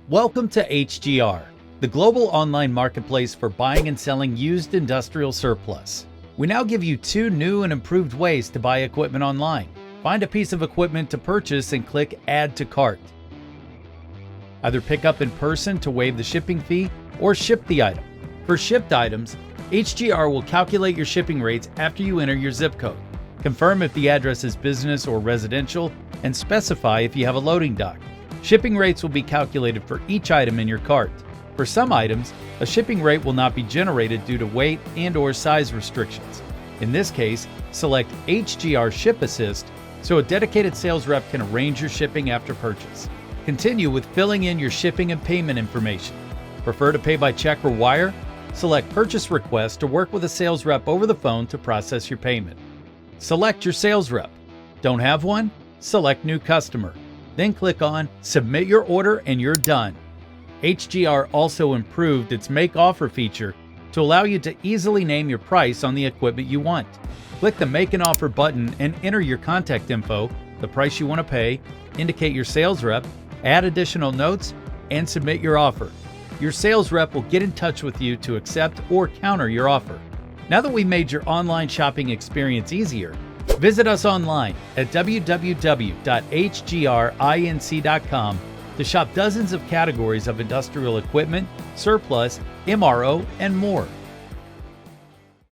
Welcome to HGR, the global online marketplace for buying and selling used industrial surplus. We now give you two new and improved ways to buy equipment online. Find a piece of equipment to purchase and click Add to Cart. Either pick up in person to waive the shipping fee or ship the item. For shipped items, HGR will calculate your shipping rates after you enter your zip code. Confirm if the address is business or residential and specify if you have a loading dock. Shipping rates will be calculated for each item in your cart. For some items, a shipping rate will not be generated due to weight and/or size restrictions. In this case, select HGR Ship Assist so a dedicated sales rep can arrange your shipping after purchase. Continue with filling in your shipping and payment information. Prefer to pay by check or wire? Select Purchase Request to work with a sales rep over the phone to process your payment. Select your sales rep. Don't have one? Select New Customer. Then click on Submit Your Order and you're done. HGR also improved its Make Offer feature to allow you to easily name your price on the equipment you want. Click the Make an Offer button and enter your contact info, the price you want to pay, indicate your sales rep, add additional notes, and submit your offer. Your sales rep will get in touch with you to accept or counter your offer. Now that we've made your online shopping experience easier, visit us online at www.hgrinc.com to shop dozens of categories of industrial equipment, surplus, MRO, and more.